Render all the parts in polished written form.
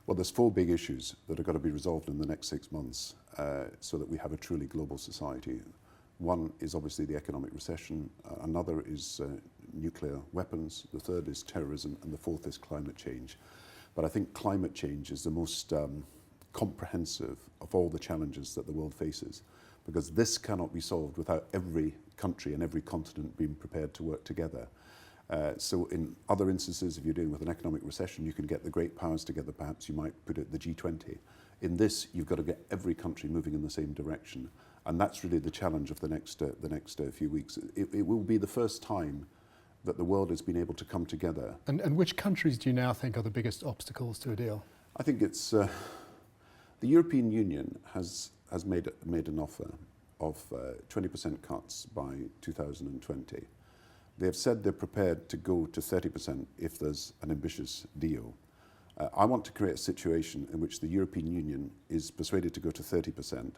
Well, there's four big issues that are going to be resolved in the next 6 months so that we have a truly global society. One is obviously the economic recession, another is nuclear weapons, the third is terrorism, and the fourth is climate change. But I think climate change is the most comprehensive of all the challenges that the world faces, because this cannot be solved without every country and every continent being prepared to work together. So in other instances, if you're dealing with an economic recession, you can get the great powers together, perhaps you might put it the G20. In this, you've got to get every country moving in the same direction. And that's really the challenge of the next few weeks. It will be the first time that the world has been able to come together. And which countries do you now think are the biggest obstacles to a deal? I think it's the European Union has made an offer of 20% cuts by 2020. They have said they're prepared to go to 30% if there's an ambitious deal. I want to create a situation in which the European Union is persuaded to go to 30%.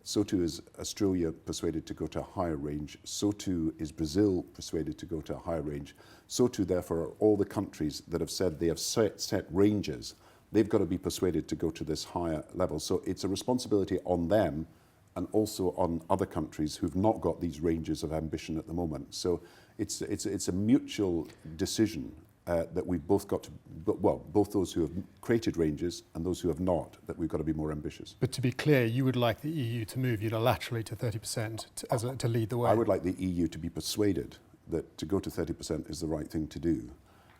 So too is Australia persuaded to go to a higher range. So too is Brazil persuaded to go to a higher range. So too, therefore, are all the countries that have said they have set ranges. They've got to be persuaded to go to this higher level. So it's a responsibility on them and also on other countries who've not got these ranges of ambition at the moment. So it's a mutual decision that we've both got to, both those who have created ranges and those who have not, that we've got to be more ambitious. But to be clear, you would like the EU to move unilaterally to 30% to lead the way? I would like the EU to be persuaded that to go to 30% is the right thing to do.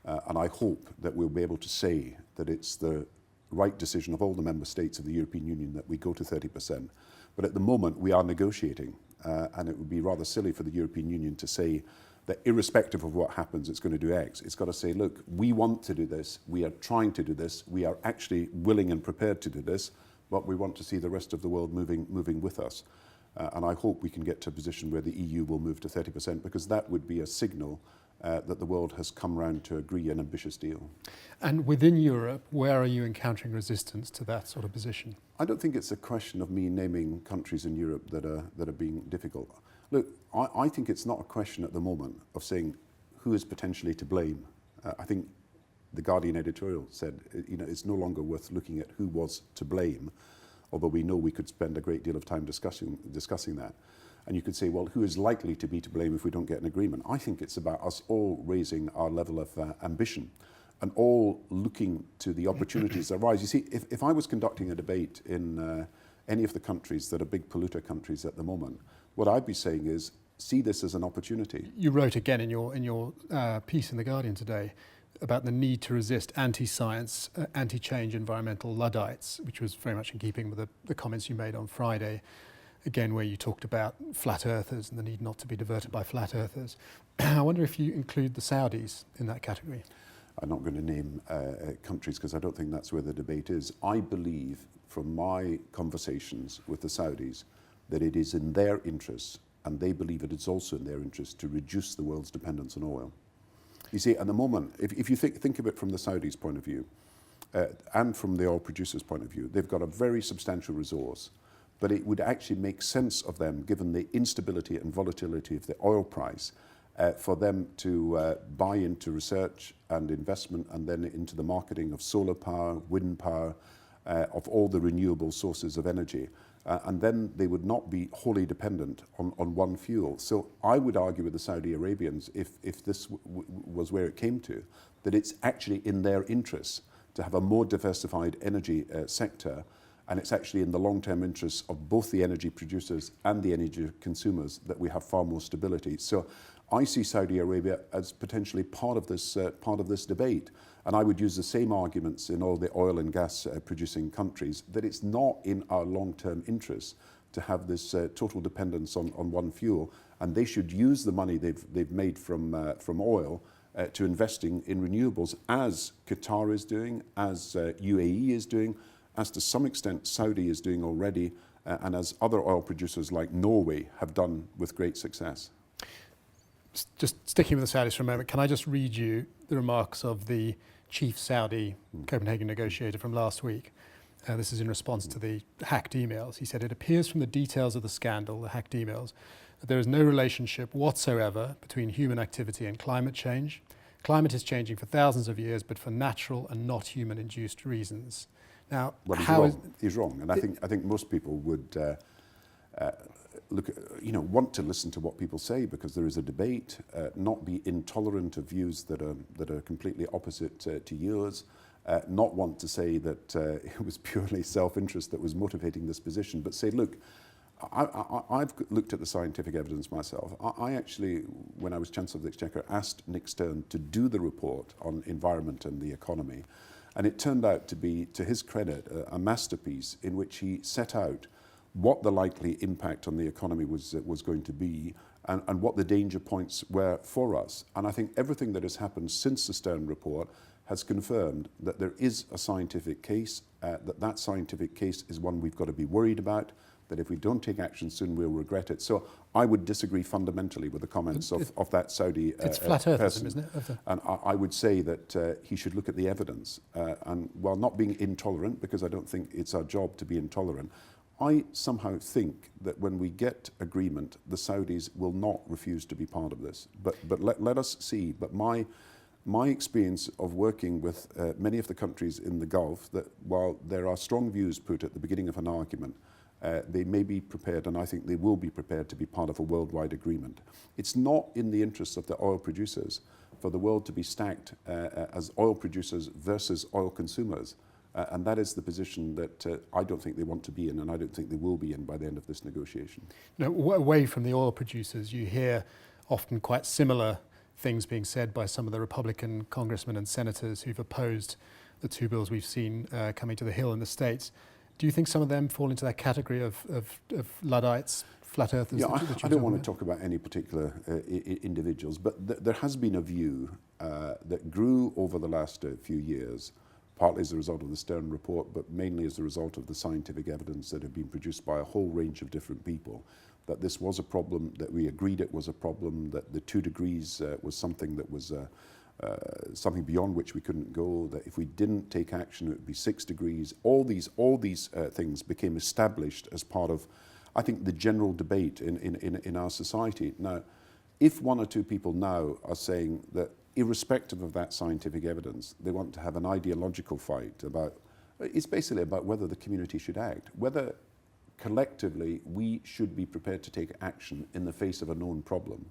And I hope that we'll be able to say that it's the right decision of all the member states of the European Union that we go to 30%. But at the moment, we are negotiating, and it would be rather silly for the European Union to say that irrespective of what happens, it's going to do X. It's got to say, look, we want to do this, we are trying to do this, we are actually willing and prepared to do this, but we want to see the rest of the world moving with us. And I hope we can get to a position where the EU will move to 30%, because that would be a signal that the world has come round to agree an ambitious deal. And within Europe, where are you encountering resistance to that sort of position? I don't think it's a question of me naming countries in Europe that are being difficult. Look, I think it's not a question at the moment of saying who is potentially to blame. I think the Guardian editorial said, it's no longer worth looking at who was to blame, although we know we could spend a great deal of time discussing that. And you could say, well, who is likely to be to blame if we don't get an agreement? I think it's about us all raising our level of ambition and all looking to the opportunities that arise. You see, if I was conducting a debate in any of the countries that are big polluter countries at the moment, what I'd be saying is, see this as an opportunity. You wrote again in your piece in The Guardian today about the need to resist anti-science, anti-change environmental Luddites, which was very much in keeping with the comments you made on Friday, again, where you talked about flat earthers and the need not to be diverted by flat earthers. I wonder if you include the Saudis in that category. I'm not going to name countries because I don't think that's where the debate is. I believe from my conversations with the Saudis that it is in their interests, and they believe it is also in their interest, to reduce the world's dependence on oil. You see, at the moment, if you think of it from the Saudis' point of view, and from the oil producers' point of view, they've got a very substantial resource, but it would actually make sense of them, given the instability and volatility of the oil price, for them to buy into research and investment and then into the marketing of solar power, wind power, of all the renewable sources of energy. And then they would not be wholly dependent on one fuel. So I would argue with the Saudi Arabians, if this was where it came to, that it's actually in their interests to have a more diversified energy sector, and it's actually in the long-term interests of both the energy producers and the energy consumers that we have far more stability. So I see Saudi Arabia as potentially part of this debate. And I would use the same arguments in all the oil and gas producing countries, that it's not in our long-term interests to have this total dependence on one fuel. And they should use the money they've made from oil to investing in renewables, as Qatar is doing, as UAE is doing, as to some extent Saudi is doing already, and as other oil producers like Norway have done with great success. Just sticking with the Saudis for a moment, can I just read you the remarks of the chief Saudi Copenhagen negotiator from last week? This is in response to the hacked emails. He said, "It appears from the details of the scandal, the hacked emails, that there is no relationship whatsoever between human activity and climate change. Climate is changing for thousands of years, but for natural and not human-induced reasons. Now, Well, he's wrong, and I think most people would want to listen to what people say because there is a debate, not be intolerant of views that are completely opposite to yours, not want to say that it was purely self-interest that was motivating this position, but say, look, I've looked at the scientific evidence myself. I actually, when I was Chancellor of the Exchequer, asked Nick Stern to do the report on environment and the economy. And it turned out to be, to his credit, a masterpiece in which he set out what the likely impact on the economy was going to be and what the danger points were for us. And I think everything that has happened since the Stern report has confirmed that there is a scientific case, that scientific case is one we've got to be worried about, that if we don't take action soon, we'll regret it. So I would disagree fundamentally with the comments of that Saudi it's flat earthism, person. Isn't it? And I would say that he should look at the evidence. And while not being intolerant, because I don't think it's our job to be intolerant, I somehow think that when we get agreement, the Saudis will not refuse to be part of this. But let us see. But my experience of working with many of the countries in the Gulf, that while there are strong views put at the beginning of an argument, they may be prepared, and I think they will be prepared to be part of a worldwide agreement. It's not in the interests of the oil producers for the world to be stacked as oil producers versus oil consumers. And that is the position that I don't think they want to be in, and I don't think they will be in by the end of this negotiation. Now, away from the oil producers, you hear often quite similar things being said by some of the Republican congressmen and senators who've opposed the two bills we've seen coming to the Hill in the States. Do you think some of them fall into that category of Luddites, flat earthers? Yeah, I don't want to talk about any particular individuals, but there has been a view that grew over the last few years, partly as a result of the Stern report, but mainly as a result of the scientific evidence that had been produced by a whole range of different people, that this was a problem, that we agreed it was a problem, that the 2 degrees was something that was something beyond which we couldn't go, that if we didn't take action it would be 6 degrees. All these things became established as part of, I think, the general debate in our society. Now, if 1 or 2 people now are saying that irrespective of that scientific evidence, they want to have an ideological fight about, it's basically about whether the community should act, whether collectively we should be prepared to take action in the face of a known problem.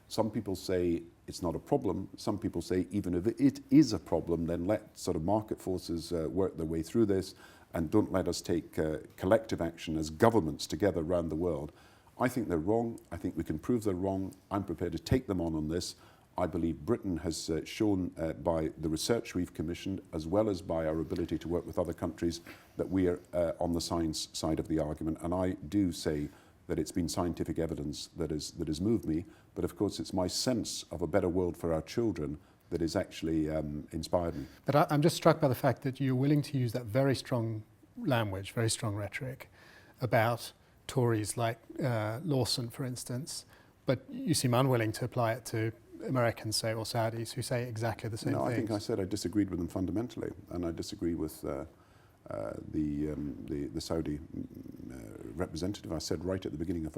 Some people say it's not a problem. Some people say even if it is a problem, then let sort of market forces work their way through this and don't let us take collective action as governments together around the world. I think they're wrong. I think we can prove they're wrong. I'm prepared to take them on this. I believe Britain has shown by the research we've commissioned, as well as by our ability to work with other countries, that we are on the science side of the argument. And I do say that it's been scientific evidence that has moved me. But of course, it's my sense of a better world for our children that has actually inspired me. But I'm just struck by the fact that you're willing to use that very strong language, very strong rhetoric about Tories like Lawson, for instance, but you seem unwilling to apply it to Americans, say, or Saudis, who say exactly the same things. I think I said I disagreed with them fundamentally, and I disagree with the Saudi representative. I said right at the beginning of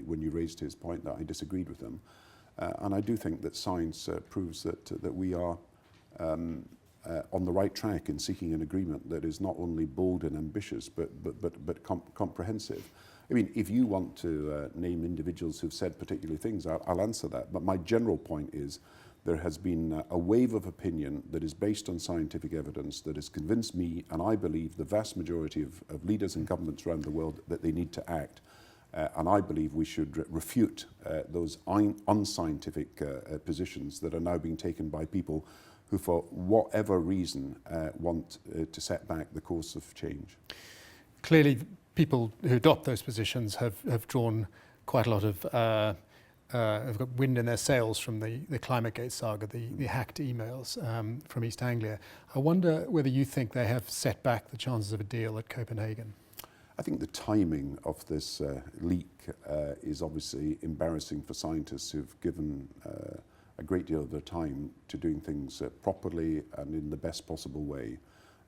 when you raised his point that I disagreed with them, and I do think that science proves that we are on the right track in seeking an agreement that is not only bold and ambitious, but comprehensive. I mean, if you want to name individuals who've said particular things, I'll answer that. But my general point is there has been a wave of opinion that is based on scientific evidence that has convinced me, and I believe the vast majority of leaders and governments around the world, that they need to act. And I believe we should refute those unscientific positions that are now being taken by people who, for whatever reason, want to set back the course of change. Clearly, people who adopt those positions have drawn quite a lot of have got wind in their sails from the ClimateGate saga, the hacked emails from East Anglia. I wonder whether you think they have set back the chances of a deal at Copenhagen. I think the timing of this leak is obviously embarrassing for scientists who've given a great deal of their time to doing things properly and in the best possible way.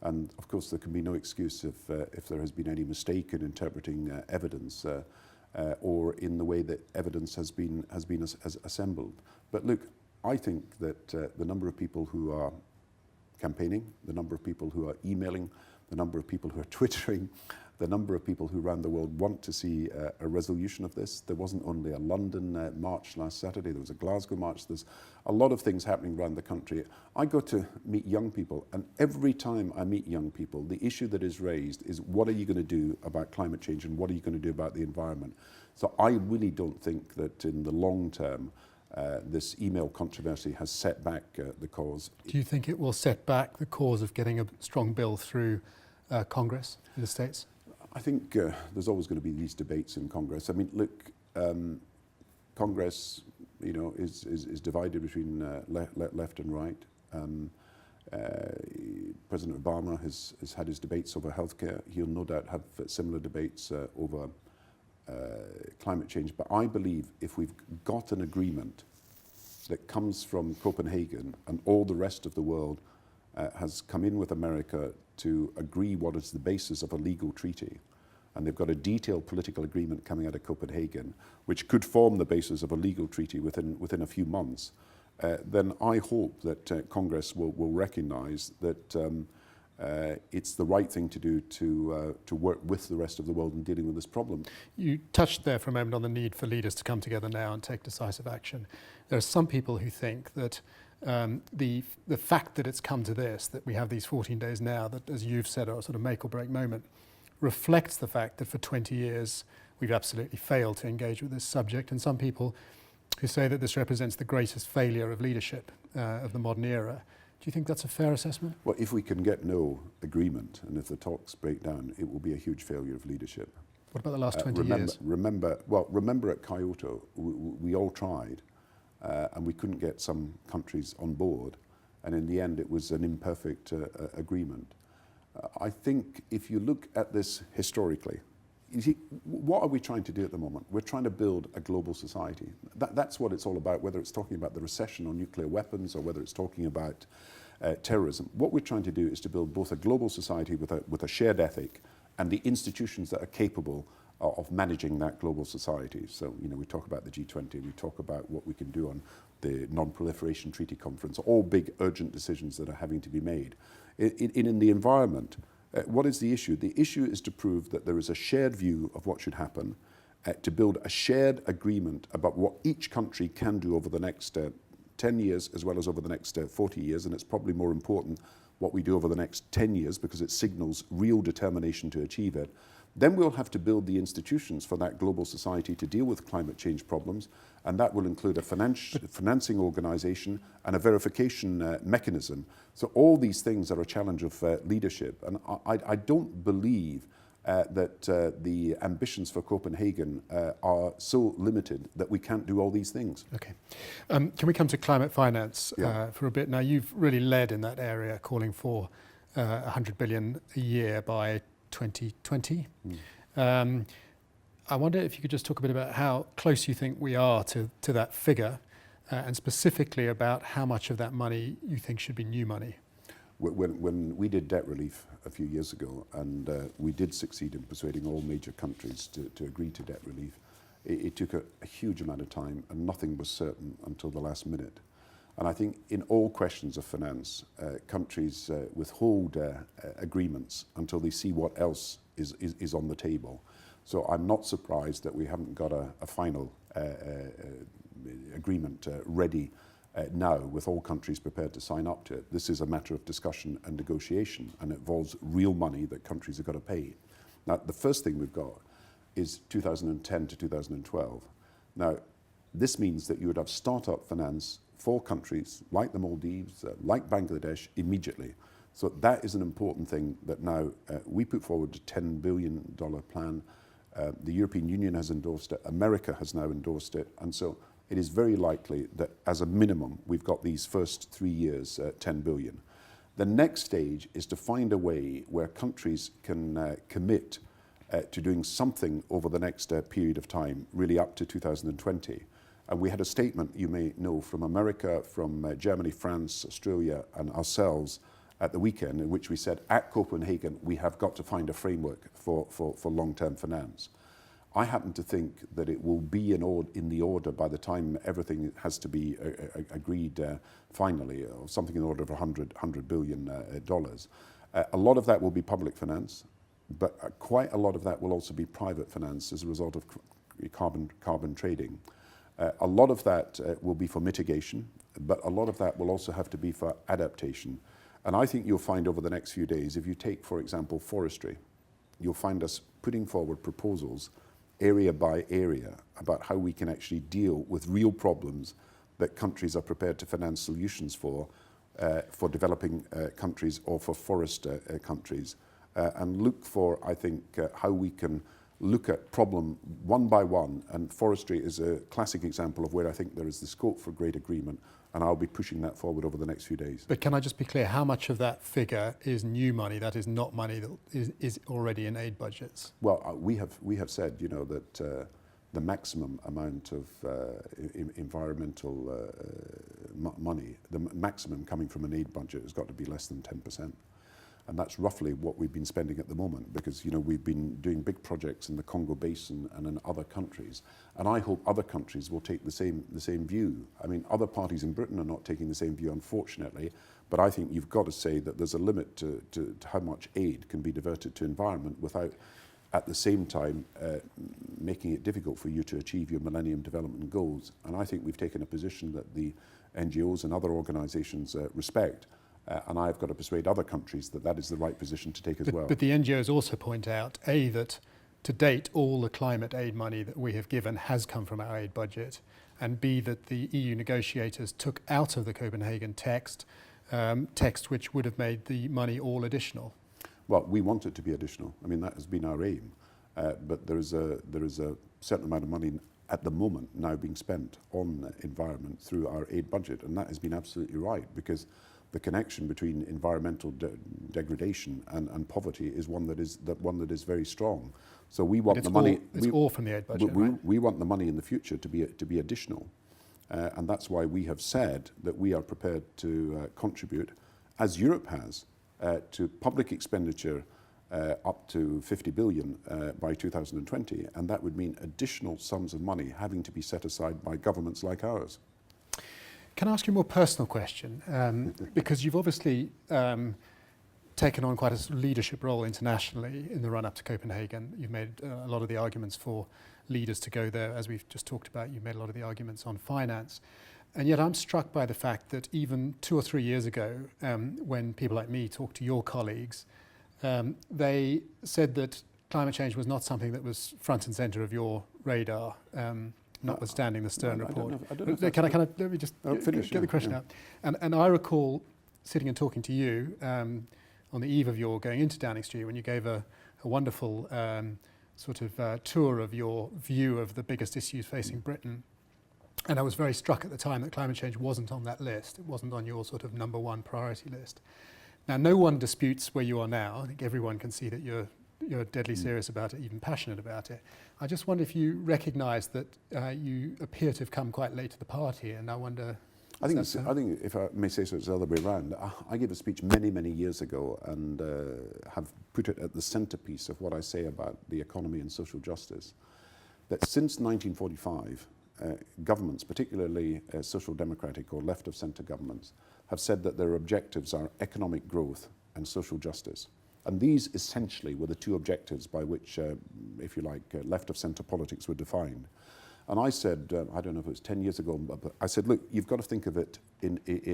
And of course, there can be no excuse if there has been any mistake in interpreting evidence or in the way that evidence has been assembled. But look, I think that the number of people who are campaigning, the number of people who are emailing, the number of people who are twittering, the number of people who around the world want to see a resolution of this. There wasn't only a London march last Saturday, there was a Glasgow march. There's a lot of things happening around the country. I go to meet young people, and every time I meet young people, the issue that is raised is, what are you going to do about climate change and what are you going to do about the environment? So I really don't think that in the long term, this email controversy has set back the cause. Do you think it will set back the cause of getting a strong bill through Congress in the States? I think there's always going to be these debates in Congress. I mean, look, Congress, you know, is divided between left and right. President Obama has had his debates over healthcare. He'll no doubt have similar debates over climate change. But I believe if we've got an agreement that comes from Copenhagen and all the rest of the world has come in with America to agree what is the basis of a legal treaty, and they've got a detailed political agreement coming out of Copenhagen, which could form the basis of a legal treaty within a few months, then I hope that Congress will recognise that it's the right thing to do to work with the rest of the world in dealing with this problem. You touched there for a moment on the need for leaders to come together now and take decisive action. There are some people who think that the fact that it's come to this, that we have these 14 days now, that, as you've said, are a sort of make or break moment, reflects the fact that for 20 years we've absolutely failed to engage with this subject. And some people who say that this represents the greatest failure of leadership of the modern era. Do you think that's a fair assessment? Well, if we can get no agreement, and if the talks break down, it will be a huge failure of leadership. What about the last 20 years? Remember at Kyoto, we all tried, and we couldn't get some countries on board, and in the end it was an imperfect agreement. I think if you look at this historically, you see, what are we trying to do at the moment? We're trying to build a global society. That's what it's all about, whether it's talking about the recession on nuclear weapons or whether it's talking about terrorism. What we're trying to do is to build both a global society with a shared ethic and the institutions that are capable of managing that global society. So, you know, we talk about the G20, we talk about what we can do on the Non-Proliferation Treaty Conference, all big urgent decisions that are having to be made. In the environment, what is the issue? The issue is to prove that there is a shared view of what should happen, to build a shared agreement about what each country can do over the next 10 years as well as over the next 40 years, and it's probably more important what we do over the next 10 years because it signals real determination to achieve it. Then we'll have to build the institutions for that global society to deal with climate change problems, and that will include a financing organisation and a verification mechanism. So all these things are a challenge of leadership, and I don't believe that the ambitions for Copenhagen are so limited that we can't do all these things. Okay. Can we come to climate finance for a bit? Now, you've really led in that area, calling for 100 billion a year by 2020. I wonder if you could just talk a bit about how close you think we are to that figure, and specifically about how much of that money you think should be new money. When we did debt relief a few years ago, and we did succeed in persuading all major countries to agree to debt relief, it took a huge amount of time, and nothing was certain until the last minute. And I think in all questions of finance, countries withhold agreements until they see what else is on the table. So I'm not surprised that we haven't got a final agreement ready now, with all countries prepared to sign up to it. This is a matter of discussion and negotiation, and it involves real money that countries have got to pay. Now, the first thing we've got is 2010 to 2012. Now, this means that you would have start-up finance for countries like the Maldives, like Bangladesh, immediately. So that is an important thing that now we put forward a $10 billion plan. The European Union has endorsed it. America has now endorsed it. And so it is very likely that as a minimum, we've got these first 3 years, 10 billion. The next stage is to find a way where countries can commit to doing something over the next period of time, really up to 2020. And we had a statement, you may know, from America, from Germany, France, Australia, and ourselves at the weekend, in which we said, at Copenhagen, we have got to find a framework for long-term finance. I happen to think that it will be in the order by the time everything has to be agreed finally, or something in the order of $100 billion. A lot of that will be public finance, but quite a lot of that will also be private finance as a result of carbon trading. A lot of that will be for mitigation, but a lot of that will also have to be for adaptation. And I think you'll find over the next few days, if you take, for example, forestry, you'll find us putting forward proposals area by area about how we can actually deal with real problems that countries are prepared to finance solutions for developing countries or for forest countries. And look for, I think, how we can look at problem one by one. And forestry is a classic example of where I think there is the scope for great agreement. And I'll be pushing that forward over the next few days. But can I just be clear, how much of that figure is new money, that is not money that is already in aid budgets? Well, we have said, you know, that the maximum amount of environmental money, the maximum coming from an aid budget has got to be less than 10%. And that's roughly what we've been spending at the moment, because, you know, we've been doing big projects in the Congo Basin and in other countries. And I hope other countries will take the same view. I mean, other parties in Britain are not taking the same view, unfortunately, but I think you've got to say that there's a limit to how much aid can be diverted to environment without, at the same time, making it difficult for you to achieve your Millennium Development Goals. And I think we've taken a position that the NGOs and other organisations respect. And I've got to persuade other countries that that is the right position to take as well. But the NGOs also point out, A, that to date all the climate aid money that we have given has come from our aid budget, and B, that the EU negotiators took out of the Copenhagen text which would have made the money all additional. Well, we want it to be additional. I mean, that has been our aim. But there is a certain amount of money at the moment now being spent on environment through our aid budget, and that has been absolutely right, because the connection between environmental degradation and poverty is one that is very strong. So we want the money. It's all from the aid budget. We want the money in the future to be additional, and that's why we have said that we are prepared to contribute, as Europe has, to public expenditure up to 50 billion by 2020, and that would mean additional sums of money having to be set aside by governments like ours. Can I ask you a more personal question? Because you've obviously taken on quite a leadership role internationally in the run-up to Copenhagen. You've made a lot of the arguments for leaders to go there, as we've just talked about. You've made a lot of the arguments on finance. And yet I'm struck by the fact that even 2 or 3 years ago, when people like me talked to your colleagues, they said that climate change was not something that was front and centre of your radar. Notwithstanding the Stern report. Let me just get the question out. And I recall sitting and talking to you on the eve of your going into Downing Street, when you gave a wonderful tour of your view of the biggest issues facing Britain. And I was very struck at the time that climate change wasn't on that list. It wasn't on your sort of number one priority list. Now, no one disputes where you are now. I think everyone can see that you're deadly serious about it, even passionate about it. I just wonder if you recognise that you appear to have come quite late to the party, and I wonder... I think, if I may say so, it's the other way around. I gave a speech many years ago and have put it at the centrepiece of what I say about the economy and social justice, that since 1945, governments, particularly social democratic or left of centre governments, have said that their objectives are economic growth and social justice. And these essentially were the two objectives by which, if you like, left of centre politics were defined. And I said, I don't know if it was 10 years ago, but I said, look, you've got to think of it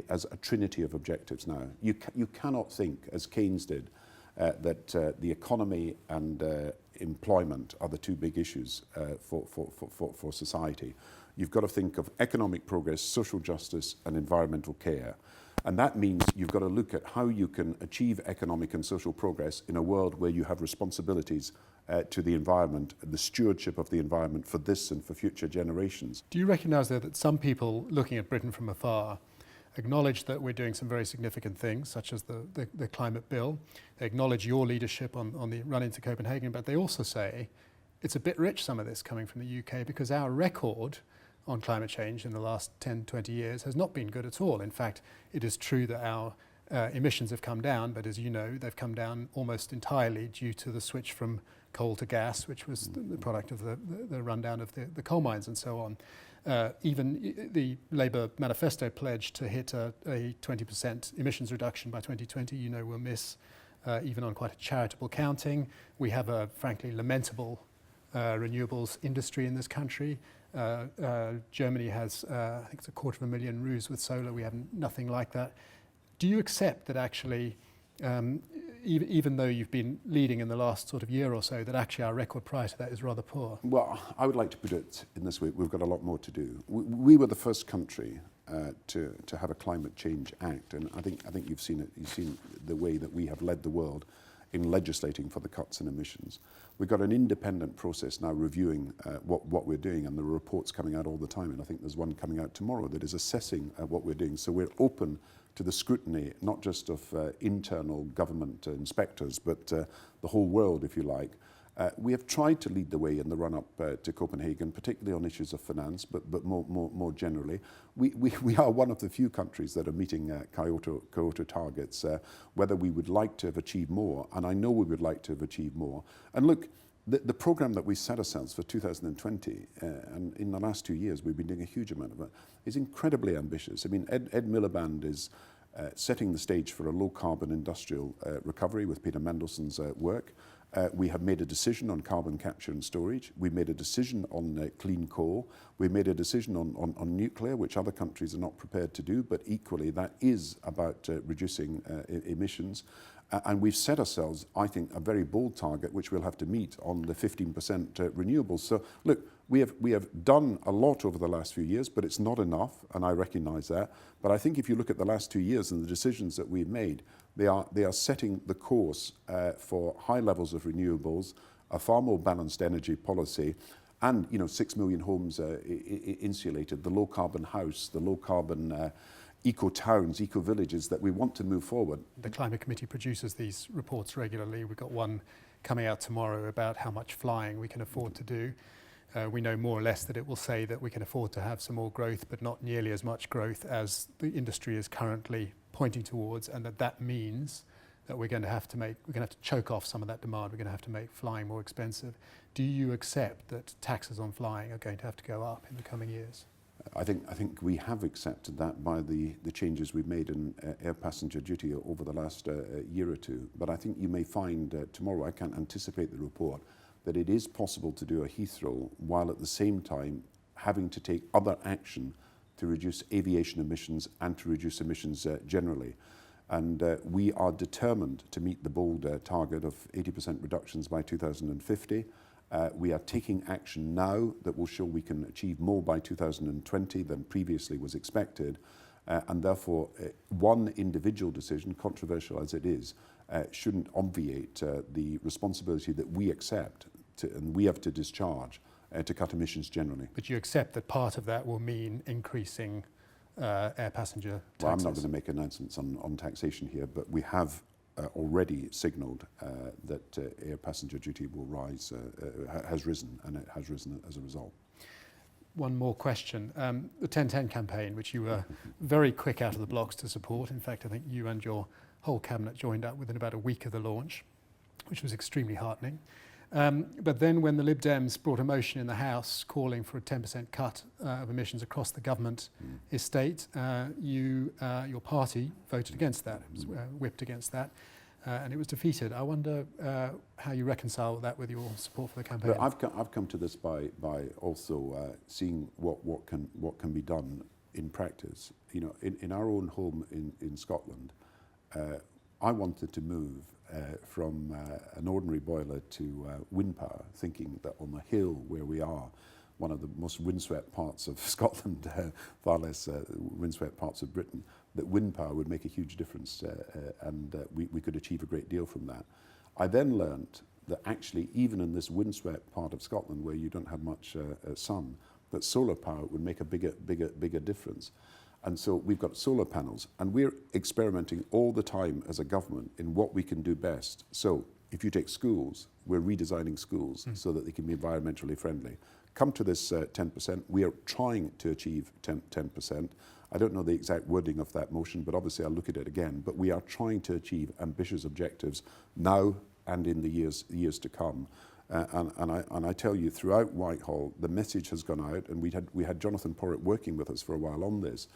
as a trinity of objectives now. You cannot think, as Keynes did, that the economy and employment are the two big issues for society. You've got to think of economic progress, social justice, and environmental care. And that means you've got to look at how you can achieve economic and social progress in a world where you have responsibilities to the environment, the stewardship of the environment for this and for future generations. Do you recognise, though, that some people looking at Britain from afar acknowledge that we're doing some very significant things, such as the climate bill? They acknowledge your leadership on the run into Copenhagen, but they also say it's a bit rich, some of this coming from the UK, because our record on climate change in the last 10, 20 years has not been good at all. In fact, it is true that our emissions have come down, but as you know, they've come down almost entirely due to the switch from coal to gas, which was the product of the rundown of the coal mines and so on. Even the Labour manifesto pledged to hit a 20% emissions reduction by 2020, you know, we'll miss even on quite a charitable counting. We have a frankly lamentable renewables industry in this country. Germany has, I think it's 250,000 roofs with solar. We have nothing like that. Do you accept that actually, even though you've been leading in the last sort of year or so, that actually our record prior to that is rather poor? Well, I would like to put it in this way. We've got a lot more to do. We were the first country to have a climate change act, and I think you've seen it. You've seen the way that we have led the world in legislating for the cuts in emissions. We've got an independent process now reviewing what we're doing, and the reports coming out all the time, and I think there's one coming out tomorrow that is assessing what we're doing. So we're open to the scrutiny, not just of internal government inspectors, but the whole world, if you like. We have tried to lead the way in the run-up to Copenhagen, particularly on issues of finance, but more generally. We are one of the few countries that are meeting Kyoto targets, whether we would like to have achieved more, and I know we would like to have achieved more. And look, the program that we set ourselves for 2020, and in the last 2 years we've been doing a huge amount of it, is incredibly ambitious. I mean, Ed Miliband is setting the stage for a low-carbon industrial recovery with Peter Mendelssohn's work. We have made a decision on carbon capture and storage. We made a decision on clean coal. We made a decision on nuclear, which other countries are not prepared to do, but equally that is about reducing emissions. And we've set ourselves, I think, a very bold target, which we'll have to meet on the 15% renewables. So look, we have done a lot over the last few years, but it's not enough, and I recognise that. But I think if you look at the last 2 years and the decisions that we've made, they are setting the course for high levels of renewables, a far more balanced energy policy, and 6 million homes insulated, the low carbon house, the low carbon eco-towns, eco-villages that we want to move forward. The Climate Committee produces these reports regularly. We've got one coming out tomorrow about how much flying we can afford to do. We know more or less that it will say that we can afford to have some more growth, but not nearly as much growth as the industry is currently pointing towards, and that means that we're going to have to choke off some of that demand. We're going to have to make flying more expensive. Do you accept that taxes on flying are going to have to go up in the coming years? I think we have accepted that by the changes we've made in air passenger duty over the last year or two. But I think you may find tomorrow, I can't anticipate the report, that it is possible to do a Heathrow while at the same time having to take other action to reduce aviation emissions and to reduce emissions generally. And we are determined to meet the bold target of 80% reductions by 2050. We are taking action now that will show we can achieve more by 2020 than previously was expected. And therefore, one individual decision, controversial as it is, shouldn't obviate the responsibility that we accept and we have to discharge to cut emissions generally. But you accept that part of that will mean increasing air passenger taxes? Well, I'm not going to make announcements on taxation here, but we have already signalled that air passenger duty will rise, has risen, and it has risen as a result. One more question. The 10-10 campaign, which you were very quick out of the blocks to support. In fact, I think you and your whole cabinet joined up within about a week of the launch, which was extremely heartening. But then when the Lib Dems brought a motion in the House calling for a 10% cut of emissions across the government estate, your party voted against that, it was whipped against that, and it was defeated. I wonder how you reconcile that with your support for the campaign. But I've come to this by also seeing what can be done in practice. In our own home in Scotland, I wanted to move from an ordinary boiler to wind power, thinking that on the hill where we are, one of the most windswept parts of Scotland, far less windswept parts of Britain, that wind power would make a huge difference and we could achieve a great deal from that. I then learnt that actually even in this windswept part of Scotland where you don't have much sun, that solar power would make a bigger difference. And so we've got solar panels, and we're experimenting all the time as a government in what we can do best. So if you take schools, we're redesigning schools so that they can be environmentally friendly. Come to this 10%, we are trying to achieve 10%. I don't know the exact wording of that motion, but obviously I'll look at it again. But we are trying to achieve ambitious objectives now and in the years to come. And I tell you, throughout Whitehall, the message has gone out, and we had Jonathan Porritt working with us for a while on this.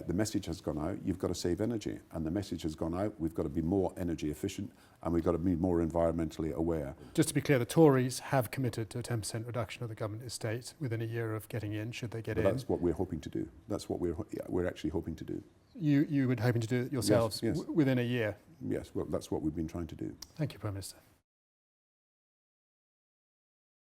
The message has gone out, you've got to save energy. And the message has gone out, we've got to be more energy efficient and we've got to be more environmentally aware. Just to be clear, the Tories have committed to a 10% reduction of the government estate within a year of getting in, should they get in. That's what we're hoping to do. That's what we're actually hoping to do. You were hoping to do it yourselves Yes. within a year? Yes, well, that's what we've been trying to do. Thank you, Prime Minister.